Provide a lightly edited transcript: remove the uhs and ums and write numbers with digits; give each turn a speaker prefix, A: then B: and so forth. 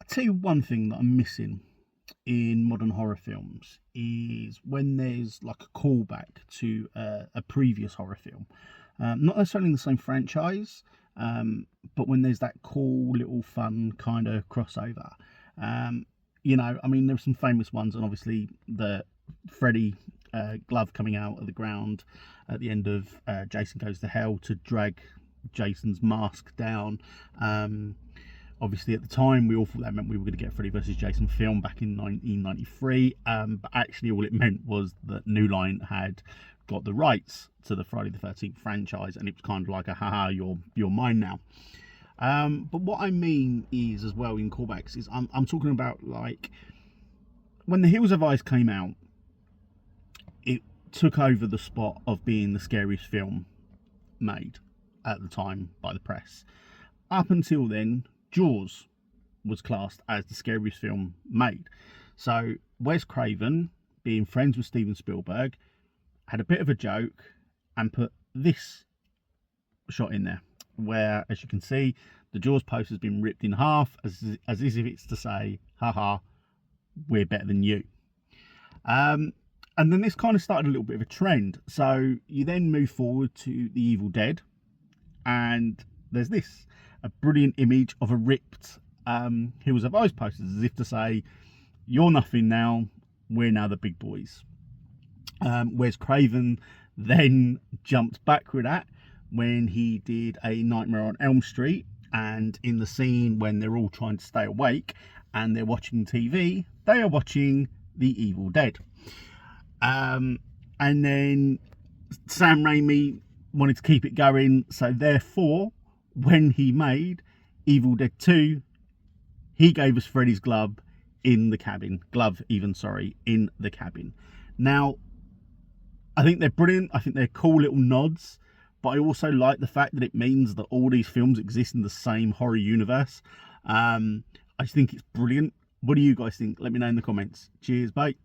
A: tell you one thing that I'm missing in modern horror films is when there's like a callback to a previous horror film, not necessarily in the same franchise, but when there's that cool little fun kind of crossover. Um, I mean, there's some famous ones, and obviously the Freddy glove coming out of the ground at the end of Jason Goes to Hell to drag Jason's mask down. Obviously, at the time, we all thought that meant we were going to get Freddy vs. Jason film back in 1993. But actually, all it meant was that New Line had got the rights to the Friday the 13th franchise, and it was kind of like a haha, you're mine now. But what I mean is, as well, in callbacks, is I'm talking about like when The Hills of Ice came out, it took over the spot of being the scariest film made at the time by the press. Up until then, Jaws was classed as the scariest film made. So Wes Craven, being friends with Steven Spielberg, had a bit of a joke and put this shot in there, where, as you can see, the Jaws poster has been ripped in half, as if it's to say, haha, we're better than you. And then this kind of started a little bit of a trend. So you then move forward to The Evil Dead, and there's this, a brilliant image of a ripped Hills of Ice poster, as if to say, you're nothing now, we're now the big boys. Wes Craven then jumped back with that when he did A Nightmare on Elm Street, and in the scene when they're all trying to stay awake and they're watching TV, they are watching The Evil Dead. And then Sam Raimi wanted to keep it going, so therefore, when he made Evil Dead 2, he gave us Freddy's glove in the cabin. In the cabin. Now, I think they're brilliant. I think they're cool little nods, but I also like the fact that it means that all these films exist in the same horror universe. I just think it's brilliant. What do you guys think? Let me know in the comments. Cheers, bye.